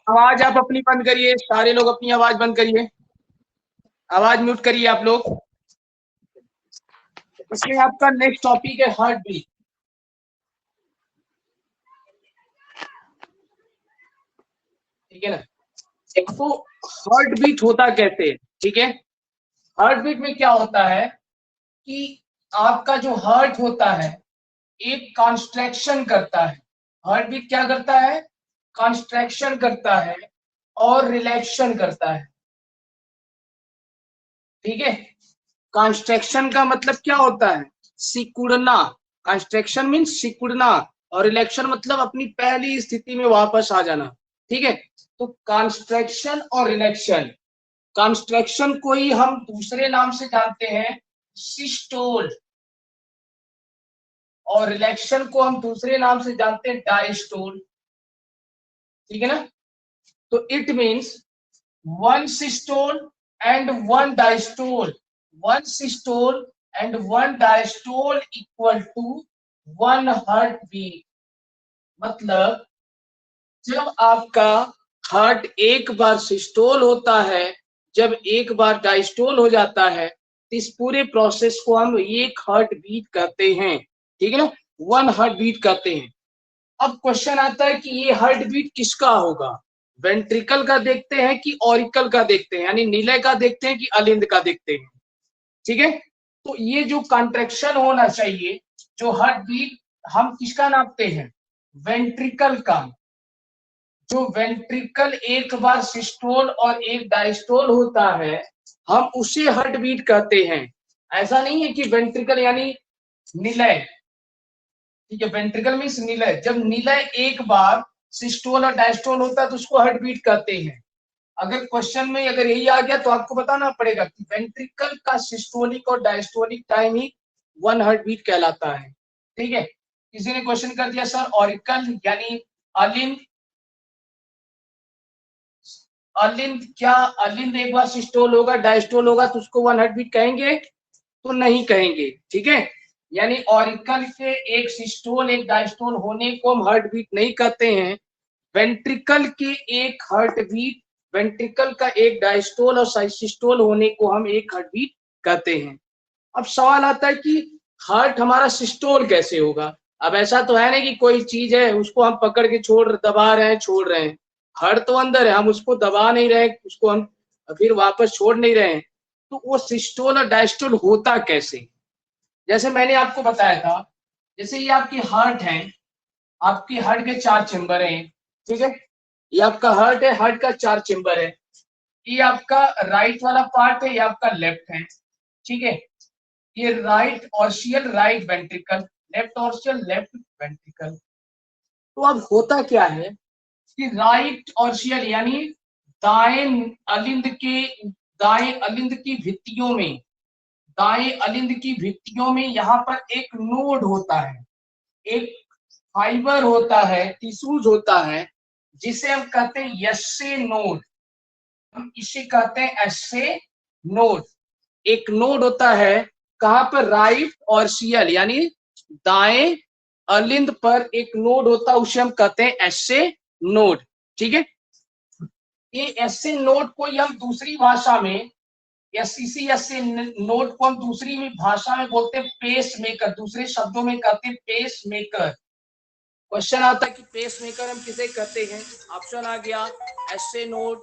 आवाज आप अपनी बंद करिए, सारे लोग अपनी आवाज बंद करिए, आवाज म्यूट करिए आप लोग। इसमें आपका नेक्स्ट टॉपिक है हार्ट बीट। ठीक है ना। तो हार्ट बीट होता कैसे, ठीक है। हार्ट बीट में क्या होता है कि आपका जो हार्ट होता है एक कॉन्स्ट्रैक्शन करता है। हार्ट बीट क्या करता है, कॉन्स्ट्रैक्शन करता है और रिलैक्शन करता है। ठीक है। कॉन्स्ट्रक्शन का मतलब क्या होता है, सिकुड़ना। कॉन्स्ट्रक्शन मीन्स सिकुड़ना, और रिलैक्शन मतलब अपनी पहली स्थिति में वापस आ जाना। ठीक है। तो कॉन्स्ट्रक्शन और रिलैक्शन, कॉन्स्ट्रक्शन को ही हम दूसरे नाम से जानते हैं सिस्टोल, और रिलैक्शन को हम दूसरे नाम से जानते हैं डायस्टोल। ठीक है ना। तो it means one systole and one diastole, one systole and one diastole equal to one heartbeat। मतलब जब आपका हार्ट एक बार सिस्टोल होता है, जब एक बार डायस्टोल हो जाता है, तो इस पूरे प्रोसेस को हम एक हार्ट बीट कहते हैं। ठीक है ना, वन हार्ट बीट कहते हैं। अब क्वेश्चन आता है कि ये हार्ट बीट किसका होगा, वेंट्रिकल का देखते हैं कि ऑरिकल का देखते हैं, यानी निलय का देखते हैं कि अलिंद का देखते हैं। ठीक है। तो ये जो कॉन्ट्रेक्शन होना चाहिए, जो हार्ट बीट हम किसका नापते हैं, वेंट्रिकल का। जो वेंट्रिकल एक बार सिस्टोल और एक डायस्टोल होता है, हम उसे हार्ट बीट कहते हैं। ऐसा नहीं है कि वेंट्रिकल यानी निलय। ठीक है, वेंट्रिकल मीन्स निलय। जब निलय एक बार सिस्टोल और डायस्टोल होता है तो उसको हार्ट बीट कहते हैं। अगर क्वेश्चन में अगर यही आ गया तो आपको बताना पड़ेगा कि वेंट्रिकल का सिस्टोलिक और डायस्टोलिक टाइम ही वन हार्ट बीट कहलाता है। ठीक है। किसी ने क्वेश्चन कर दिया सर ऑरिकल यानी अलिंद, अलिंद क्या, अलिंद एक बार सिस्टोल होगा डायस्टोल होगा तो उसको वन हार्ट बीट कहेंगे, तो नहीं कहेंगे। ठीक है। यानी ऑरिकल के एक सिस्टोल एक डायस्टोल होने को हम हार्ट बीट नहीं कहते हैं। वेंट्रिकल के एक हार्ट बीट, वेंट्रिकल का एक डायस्टोल और सिस्टोल होने को हम एक हार्ट बीट कहते हैं। अब सवाल आता है कि हार्ट हमारा सिस्टोल कैसे होगा। अब ऐसा तो है नहीं कि कोई चीज है उसको हम पकड़ के छोड़ दबा रहे हैं छोड़ रहे हैं। हार्ट तो अंदर है, हम उसको दबा नहीं रहे, उसको हम फिर वापस छोड़ नहीं रहे हैं। तो वो सिस्टोल और डायस्टोल होता कैसे, जैसे मैंने आपको बताया था, जैसे ये आपकी हार्ट है, आपकी हार्ट के चार चेम्बर हैं। ठीक है। ये आपका हार्ट है, हार्ट का चार चेम्बर है। ये आपका राइट वाला पार्ट है, ये आपका लेफ्ट है। ठीक है। ये right ऑर्शियल right ventricle, left ऑर्शियल left ventricle. तो अब होता क्या है कि राइट ऑर्शियल यानी दाएं अलिंद के, दाएं अलिंद की भित्तियों में, दाएं अलिंद की भित्तियों में यहाँ पर एक नोड होता है, एक फाइबर होता है, टिश्यूज होता है, जिसे हम कहते हैं यस्से नोड। हम इसे कहते हैं एस्से नोड। एक नोड होता है कहां पर, राइट और सीएल यानी दाएं अलिंद पर एक नोड होता है, उसे हम कहते हैं एस्से नोड। ठीक है। ये एस्से नोड को हम दूसरी भाषा में, एससीसी एस्से नोड को हम दूसरी भाषा में बोलते हैं पेस मेकर, दूसरे शब्दों में कहते हैं पेस मेकर। क्वेश्चन आता है कि पेस मेकर हम किसे कहते हैं। ऑप्शन आ गया एस्से नोड,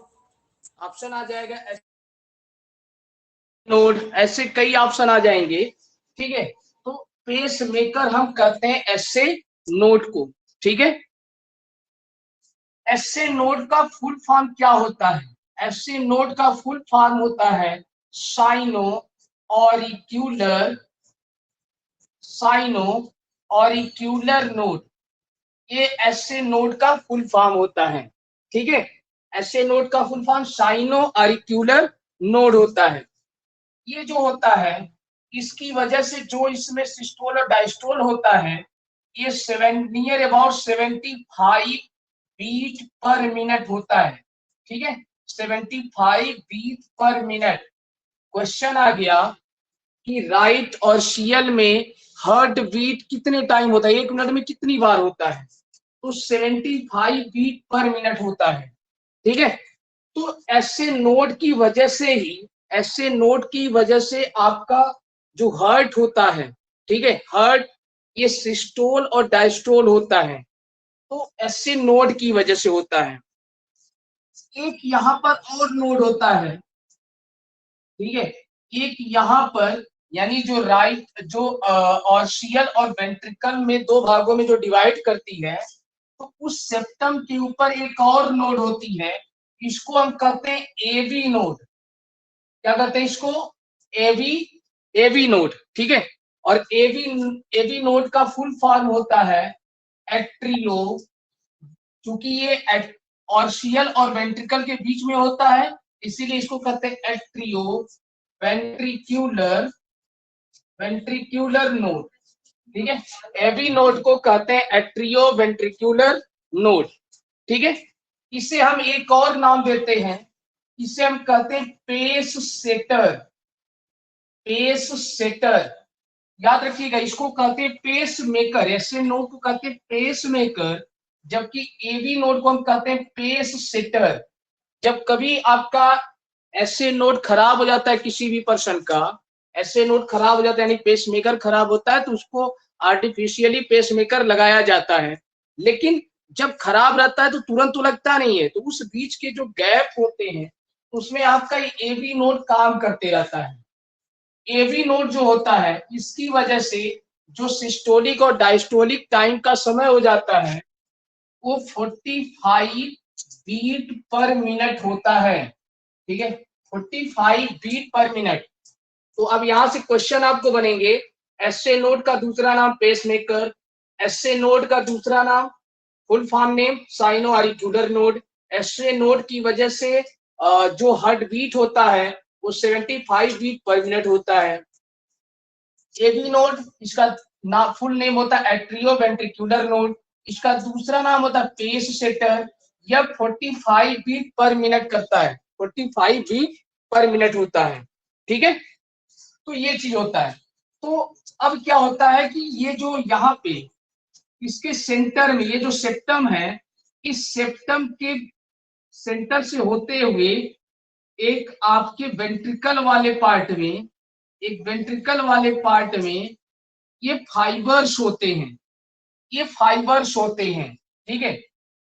ऑप्शन आ जाएगा नोड, ऐसे कई ऑप्शन आ जाएंगे। ठीक है। तो पेस मेकर हम कहते हैं एस्से नोड को। ठीक है। एस्से नोड का फुल फॉर्म क्या होता है, एस्से नोड का फुल फॉर्म होता है साइनो ऑरिक्यूलर, साइनो ऑरिक्यूलर नोड। ये एस्से नोड का फुल फॉर्म होता है। ठीक है। एस्से नोड का फुल फॉर्म साइनो ऑरिक्यूलर नोड होता है। ये जो होता है इसकी वजह से जो इसमें सिस्टोल और डायस्टोल होता है, ये near about 75 beat per minute होता है। ठीक है। 75 बीट पर मिनट। क्वेश्चन आ गया कि राइट और सीएल में हार्ट बीट कितने टाइम होता है, 1 मिनट में कितनी बार होता है, तो 75 बीट पर मिनट होता है। ठीक है, तो ऐसे नोड की वजह से ही, ऐसे नोड की वजह से आपका जो हार्ट होता है, ठीक है, हार्ट ये सिस्टोल और डायस्टोल होता है, तो ऐसे नोड की वजह से होता है। एक यहाँ पर और नोड होता है, ठीक है, एक यहाँ पर, यानी जो राइट जो ऑर्सियल और वेंट्रिकल में दो भागों में जो डिवाइड करती है, तो उस सेप्टम के ऊपर एक और नोड होती है, इसको हम कहते हैं एवी नोड। क्या कहते हैं इसको? एवी, एवी नोड। ठीक है, और एवी, एवी नोड का फुल फॉर्म होता है एट्रियो। क्योंकि ये ऑर्सियल और वेंट्रिकल के बीच में होता है, इसीलिए इसको कहते हैं एट्रियो वेंट्रिक्यूलर, वेंट्रिक्यूलर नोड। ठीक है, एवी नोड को कहते हैं एट्रियो वेंट्रिक्यूलर नोड। ठीक है, इसे हम एक और नाम देते हैं, इसे हम कहते हैं पेस सेटर, पेस सेटर। याद रखिएगा, इसको कहते हैं पेस मेकर, ऐसे नोड को कहते हैं पेस मेकर, जबकि एवी नोड को हम कहते हैं पेस सेटर। जब कभी आपका ऐसे नोड खराब हो जाता है किसी भी पर्सन का, ऐसे नोड खराब हो जाता है यानी पेस मेकर खराब होता है, तो उसको आर्टिफिशियली पेस मेकर लगाया जाता है। लेकिन जब खराब रहता है तो तुरंत तो लगता नहीं है, तो उस बीच के जो गैप होते हैं उसमें आपका एवी नोड काम करते रहता है। एवी नोड जो होता है, इसकी वजह से जो सिस्टोलिक और डायस्टोलिक टाइम का समय हो जाता है वो 45 बीट पर मिनट होता है। ठीक है, 45 बीट पर मिनट। तो अब यहां से क्वेश्चन आपको बनेंगे, एसए नोड का दूसरा नाम पेसमेकर, एसए नोड का दूसरा नाम, full form name sino auricular node. SA node की वजह से जो हार्ट बीट होता है वो 75 बीट पर मिनट होता है। एवी नोड, इसका ना फुल नेम होता है एट्रियो वेंट्रिक्यूलर नोड, इसका दूसरा नाम होता है पेस सेटर। यह 45 बीट पर मिनट करता है, 45 बीट पर मिनट होता है। ठीक है, तो ये चीज होता है। तो अब क्या होता है कि ये जो यहाँ पे इसके सेंटर में ये जो सेप्टम है, इस सेप्टम के सेंटर से होते हुए एक आपके वेंट्रिकल वाले पार्ट में, एक वेंट्रिकल वाले पार्ट में ये फाइबर्स होते हैं, ये फाइबर्स होते हैं। ठीक है,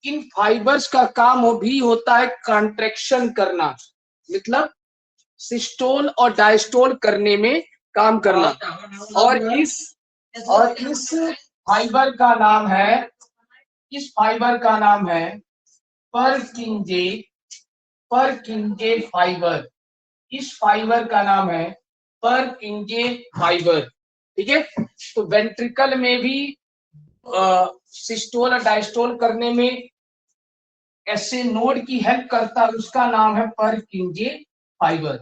इन फाइबर्स का काम भी होता है कॉन्ट्रैक्शन करना, मतलब सिस्टोल और डायस्टोल करने में काम करना। और इस फाइबर का नाम है, इस फाइबर का नाम है परकिंजे, परकिंजे फाइबर। इस फाइबर का नाम है परकिंजे फाइबर। ठीक है, तो वेंट्रिकल में भी सिस्टोल और डायस्टोल करने में ऐसे नोड की हेल्प करता है, उसका नाम है परकिंजे फाइबर।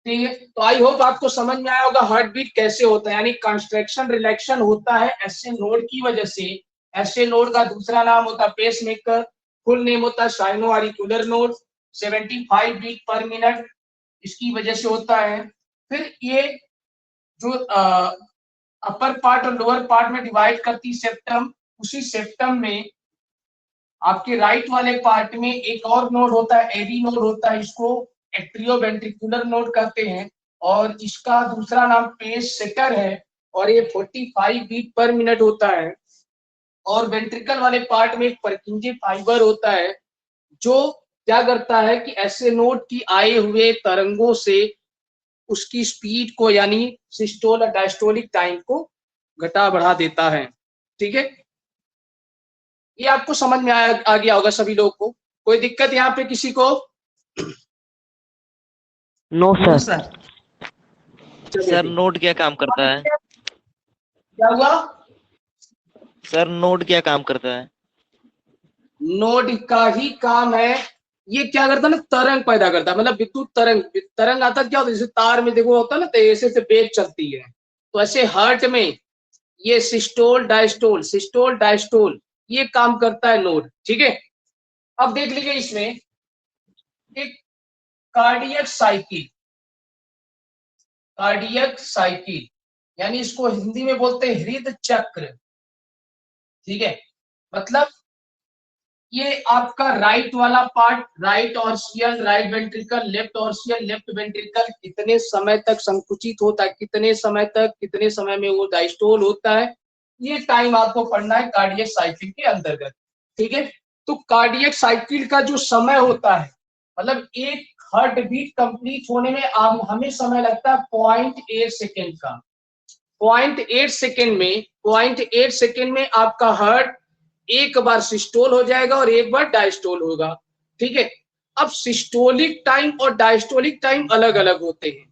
ठीक है, तो आई होप आपको समझ में आया होगा हार्ट बीट कैसे होता है, यानी कंस्ट्रक्शन रिलैक्शन होता है ऐसे नोड की वजह से। ऐसे नोड का दूसरा नाम होता है पेस मेकर, फुल नेम होता है sino auricular node, 75 beat per minute इसकी वजह से होता है। फिर ये जो अपर पार्ट और लोअर पार्ट में डिवाइड करती सेप्टम, उसी सेप्टम में आपके राइट वाले पार्ट में एक और नोड होता है, एवी नोड होता है, इसको एट्रियो वेंट्रिकुलर नोड कहते हैं, और इसका दूसरा नाम पेस सेटर है, और ये 45 बीट पर मिनट होता है। और वेंट्रिकल वाले पार्ट में एक परकिंजे फाइबर होता है, जो क्या करता है कि ऐसे नोड की आए हुए तरंगों से उसकी स्पीड को, यानी सिस्टोल और डायस्टोलिक टाइम को घटा बढ़ा देता है। ठीक है, ये आपको समझ में आ गया होगा सभी लोगों को? कोई दिक्कत यहाँ पे किसी को? No sir. सर नोड क्या काम करता है? क्या हुआ? सर नोड क्या काम करता है? नोड का ही काम है, ये क्या करता है ना, तरंग पैदा करता है, मतलब विद्युत तरंग। तरंग आता क्या होता है, जैसे तार में देखो होता है ना, तो ऐसे से वेव चलती है, तो ऐसे हार्ट में ये सिस्टोल डायस्टोल, सिस्टोल डायस्टोल ये काम करता है नोड। ठीक है, अब देख लीजिए इसमें एक कार्डियक साइकिल, कार्डियक साइकिल, यानी इसको हिंदी में बोलते हैं हृदय चक्र, ठीक है। मतलब ये आपका राइट वाला part, right ऑर्सियल, right ventricle, left ऑर्सियल, left ventricle कितने समय तक संकुचित होता है, कितने समय तक, कितने समय में वो डायस्टोल होता है, ये टाइम आपको पढ़ना है कार्डियक साइकिल के अंतर्गत, ठीक है। तो कार्डियक साइकिल का जो समय होता है, मतलब एक हार्ट बीट कंप्लीट होने में हमें समय लगता है 0.8 सेकेंड का। 0.8 सेकेंड में, 0.8 सेकेंड में आपका हार्ट एक बार सिस्टोल हो जाएगा और एक बार डायस्टोल होगा, ठीक है। अब सिस्टोलिक टाइम और डायस्टोलिक टाइम अलग अलग होते हैं।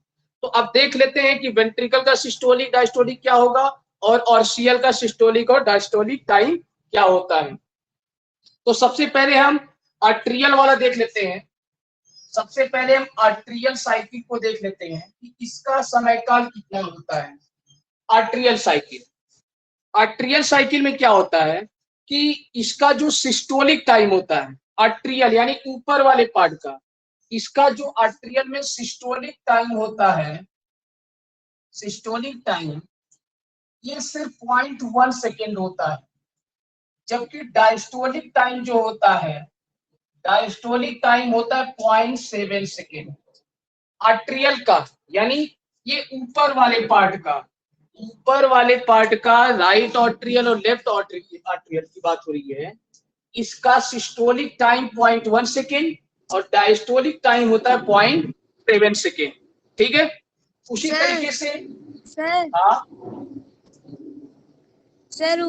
तो अब देख लेते हैं कि वेंट्रिकल का सिस्टोलिक डायस्टोलिक क्या होगा और ऑर्सियल का सिस्टोलिक और डायस्टोलिक टाइम क्या होता है। तो सबसे पहले हम आर्ट्रियल वाला देख लेते हैं। सबसे पहले हम आर्ट्रियल साइकिल को देख लेते हैं कि इसका समय काल कितना होता है। आर्ट्रियल साइकिल, आर्ट्रियल साइकिल में क्या होता है कि इसका जो सिस्टोलिक टाइम होता है, आर्ट्रियल यानी ऊपर वाले पार्ट का, इसका जो आर्ट्रियल में सिस्टोलिक टाइम होता है, सिस्टोलिक टाइम ये सिर्फ 0.1 सेकेंड होता है। जबकि डायस्टोलिक टाइम जो होता है, डायस्टोलिक टाइम होता है 0.7 सेकेंड आर्ट्रियल का, यानी ये ऊपर वाले पार्ट का, ऊपर वाले पार्ट का राइट आर्ट्रियल और लेफ्ट आर्ट्रियल की बात हो रही है। इसका सिस्टोलिक टाइम 0.1 सेकेंड और डायस्टोलिक टाइम होता है 0.7 सेकेंड, ठीक है। उसी तरीके से सर हाँ सर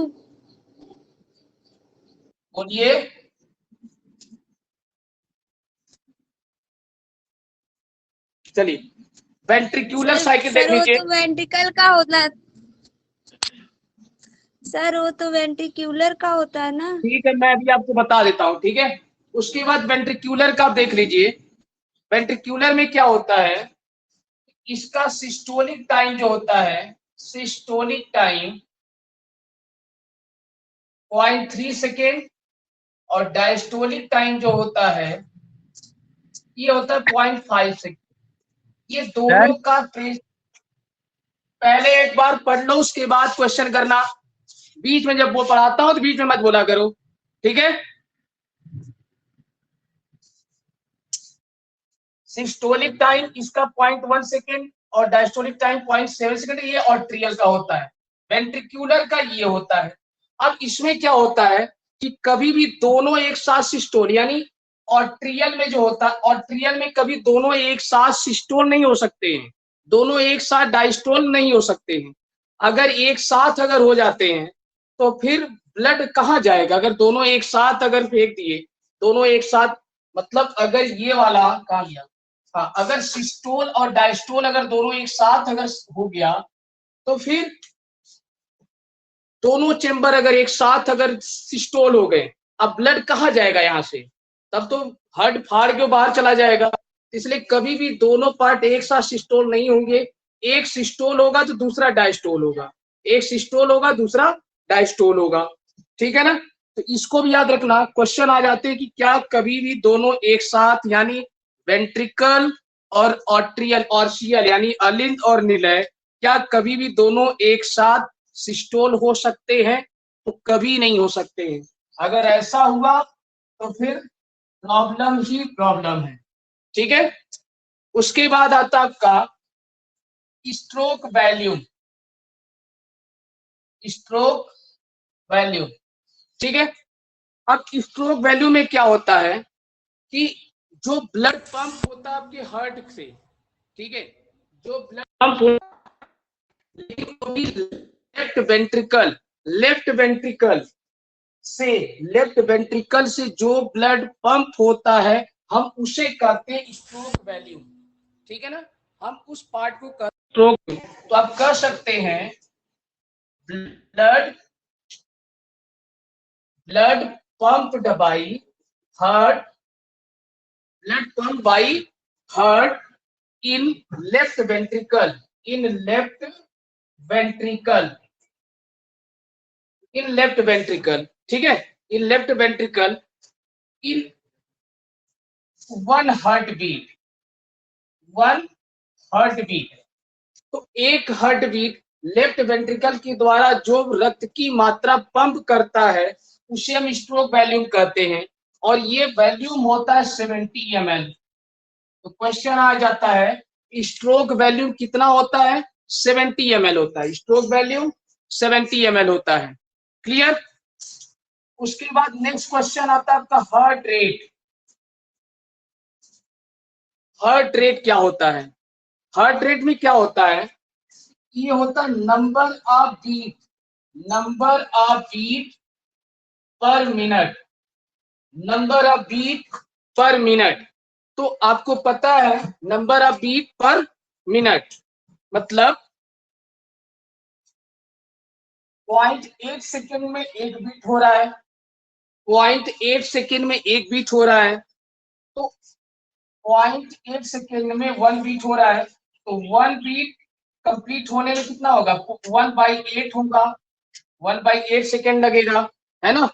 बोलिए। चलिए वेंट्रिक्यूलर साइकिल देख सर वो लीजिए। तो वेंट्रिकल का होता, सर वो तो वेंट्रिक्यूलर का होता है ना। ठीक है, मैं अभी आपको बता देता हूँ, ठीक है। उसके बाद वेंट्रिक्यूलर का आप देख लीजिए। वेंट्रिक्यूलर में क्या होता है, इसका सिस्टोलिक टाइम जो होता है, सिस्टोलिक टाइम 0.3 सेकेंड और डायस्टोलिक टाइम जो होता है ये होता है 0.5 सेकेंड। ये दोनों का पहले एक बार पढ़ लो, उसके बाद क्वेश्चन करना। बीच में जब वो पढ़ाता हूं तो बीच में मत बोला करो, ठीक है। सिस्टोलिक टाइम इसका 0.1 सेकेंड और डायस्टोलिक टाइम 0.7 सेकेंड, ये आर्ट्रियल का होता है। वेंट्रिक्यूलर का ये होता है। अब इसमें क्या होता है कि कभी भी दोनों एक साथ सिस्टोल, यानी आर्ट्रियल में जो होता है, आर्ट्रियल में कभी दोनों एक साथ सिस्टोल नहीं हो सकते हैं, दोनों एक साथ डायस्टोल नहीं हो सकते हैं। अगर एक साथ अगर हो जाते हैं तो फिर ब्लड कहाँ जाएगा, अगर दोनों एक साथ अगर फेंक दिए, दोनों एक साथ, मतलब अगर ये वाला कहाँ गया, हाँ, अगर सिस्टोल और डायस्टोल अगर दोनों एक साथ अगर हो गया तो फिर दोनों चेंबर अगर एक साथ अगर सिस्टोल हो गए, अब ब्लड कहाँ जाएगा यहाँ से, तब तो हड्ड फाड़ के बाहर चला जाएगा। इसलिए कभी भी दोनों पार्ट एक साथ सिस्टोल नहीं होंगे। एक सिस्टोल होगा तो दूसरा डायस्टोल होगा, एक सिस्टोल होगा दूसरा डायस्टोल होगा, ठीक है ना। तो इसको भी याद रखना, क्वेश्चन आ जाते हैं कि क्या कभी भी दोनों एक साथ, यानी वेंट्रिकल और ऑर्ट्रियल ऑर्सियल यानी अलिंद और निलय, क्या कभी भी दोनों एक साथ सिस्टोल हो सकते हैं, तो कभी नहीं हो सकते हैं। अगर ऐसा हुआ तो फिर प्रॉब्लम ही प्रॉब्लम है, ठीक है। उसके बाद आता आपका स्ट्रोक वैल्यूम, स्ट्रोक वैल्यूम, ठीक है। अब स्ट्रोक वैल्यू में क्या होता है कि जो ब्लड पंप होता है आपके हार्ट से, ठीक है, जो blood pump left ventricle, left ventricle से, लेफ्ट वेंट्रिकल से जो ब्लड पंप होता है हम उसे कहते हैं स्ट्रोक वैल्यूम, ठीक है ना। हम उस पार्ट को कहते हैं स्ट्रोक। तो आप कह सकते हैं blood, blood pumped by heart, blood pumped by heart in left ventricle, in left ventricle, in left ventricle, ठीक है, in left ventricle in one heartbeat, one heartbeat। तो एक हार्ट बीट लेफ्ट वेंट्रिकल के द्वारा जो रक्त की मात्रा पंप करता है उसे हम स्ट्रोक वॉल्यूम कहते हैं, और ये वॉल्यूम होता है 70 ml। तो क्वेश्चन आ जाता है स्ट्रोक वॉल्यूम कितना होता है, 70 ml होता है, स्ट्रोक वॉल्यूम 70 ml होता है। क्लियर। उसके बाद नेक्स्ट क्वेश्चन आता है आपका हार्ट रेट। हार्ट रेट क्या होता है? हार्ट रेट में क्या होता है, ये होता है number of beat, number of beat per minute, number of beat per minute. तो आपको पता है number of beat per minute मतलब 0.8 सेकेंड में एक बीट हो रहा है, 0.8 सेकेंड में एक बीट हो रहा है, तो 0.8 सेकेंड में 1 बीट हो रहा है, तो 1 बीट कंप्लीट होने में कितना होगा, 1/8 होगा, 1/8 सेकेंड लगेगा, है ना।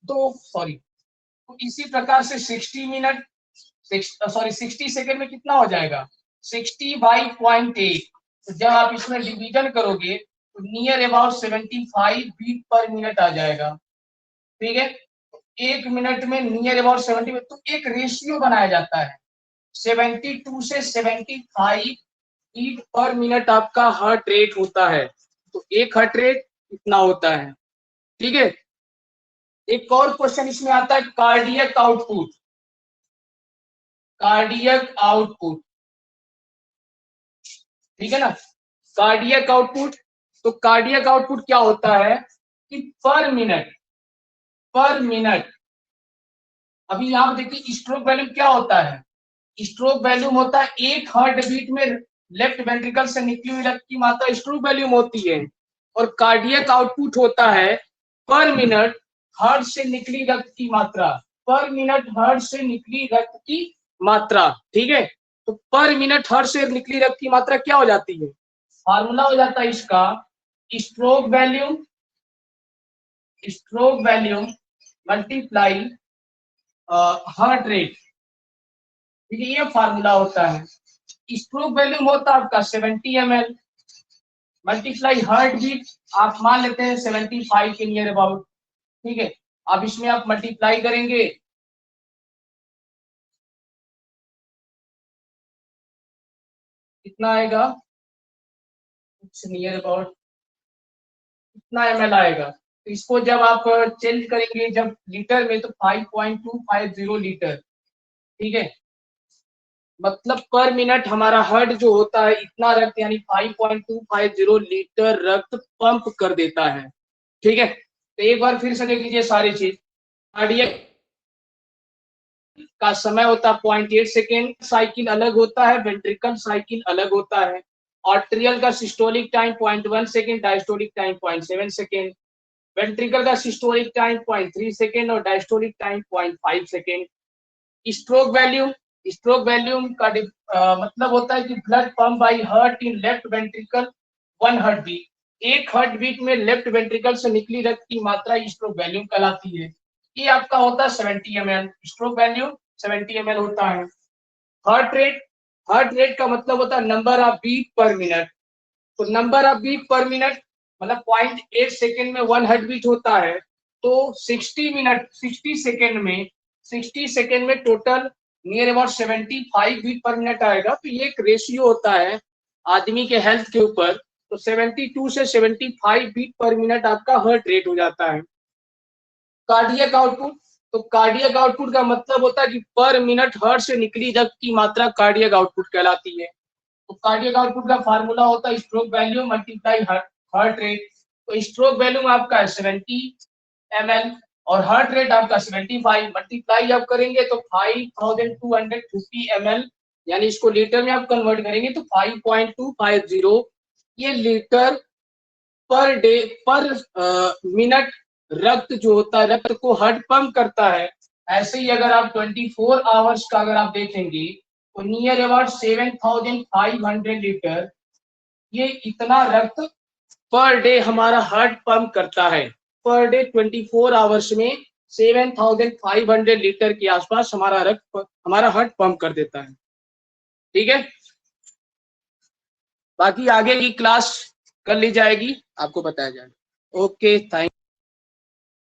तो सॉरी, तो इसी प्रकार से 60 मिनट, 60 सेकेंड में कितना हो जाएगा, 60/0.8। तो जब आप इसमें डिवीजन करोगे तो near about 75 beat per minute आ जाएगा। ठीक है, तो 1 मिनट में नियर अबाउट 70, तो एक रेशियो बनाया जाता है 72 से 75 बीट पर मिनट आपका हार्ट रेट होता है। तो एक हार्ट रेट इतना होता है। ठीक है, एक और क्वेश्चन इसमें आता है कार्डियक आउटपुट। कार्डियक आउटपुट, ठीक है ना, कार्डियक आउटपुट। तो कार्डियक आउटपुट क्या होता है कि पर मिनट, पर मिनट, अभी यहां देखिए स्ट्रोक वॉल्यूम क्या होता है, स्ट्रोक वॉल्यूम होता है एक हार्ट बीट में लेफ्ट वेंट्रिकल से निकली हुई रक्त की मात्रा स्ट्रोक वॉल्यूम होती है, और कार्डियक आउटपुट होता है पर मिनट हार्ट से निकली रक्त की मात्रा, पर मिनट हार्ट से निकली रक्त की मात्रा। ठीक है, तो पर मिनट हार्ट से निकली रक्त की मात्रा क्या हो जाती है, फार्मूला हो जाता है इसका stroke volume, stroke volume multiply heart rate. ठीक है, ये फार्मूला होता है। स्ट्रोक वॉल्यूम होता है आपका 70 ml मल्टीप्लाई हार्ट बीट, आप मान लेते हैं 75 के नियर अबाउट। ठीक है, अब इसमें आप मल्टीप्लाई करेंगे कितना आएगा, कुछ नियर अबाउट कितना ml आएगा। तो इसको जब आप चेंज करेंगे जब लीटर में, तो 5.250 लीटर। ठीक है, मतलब पर मिनट हमारा हार्ट जो होता है इतना रक्त यानी 5.250 लीटर रक्त पंप कर देता है। ठीक है, तो एक बार फिर से देख लीजिए सारी चीज। कार्डियक का समय होता है 0.8 सेकेंड, साइकिल अलग होता है, वेंट्रिकल साइकिल अलग होता है। आर्टेरियल का systolic time 0.1 second, diastolic time 0.7 second, ventricle का सिस्टोलिक टाइम 0.3 सेकेंड और diastolic time 0.5 second. Stroke volume, stroke volume का मतलब होता है कि blood pump by heart in left ventricle 1 heart beat, एक हार्ट बीट में लेफ्ट वेंट्रिकल से निकली रक्त की मात्रा स्ट्रोक वैल्यूम कहलाती है। ये आपका होता है 70 ml, स्ट्रोक वैल्यूम 70 ml होता है। हार्ट रेट, हार्ट रेट का मतलब होता है number of beat per minute. तो number of beat per minute मतलब 0.8 सेकेंड में 1 हार्ट बीट होता है, तो 60 सेकेंड में, 60 सेकेंड में total near about 75 beat per minute आएगा। तो ये एक रेशियो होता है आदमी के हेल्थ के ऊपर। तो 72 से 75 बीट पर मिनट आपका हार्ट रेट हो जाता है। कार्डियक आउटपुट, तो कार्डियक आउटपुट का मतलब होता है कि पर मिनट हार्ट से निकली रक्त की मात्रा कार्डियक आउटपुट कहलाती है। तो कार्डियक आउटपुट का फार्मूला होता है stroke volume multiply heart rate. तो स्ट्रोक वैल्यूम आपका है 70 ml और हार्ट रेट आपका 75, मल्टीप्लाई आप करेंगे तो 5250 ml, यानी इसको लीटर में आप कन्वर्ट करेंगे तो 5.250 ये लीटर पर डे पर मिनट रक्त जो होता है, रक्त को हार्ट पंप करता है। ऐसे ही अगर आप 24 आवर्स का अगर आप देखेंगे तो नियर अबाउट 7500 लीटर ये इतना रक्त पर डे हमारा हार्ट पंप करता है। पर डे 24 आवर्स में 7500 लीटर के आसपास हमारा रक्त, हमारा हार्ट पंप कर देता है। ठीक है, बाकी आगे की क्लास कर ली जाएगी, आपको बताया जाएगा। Okay, thank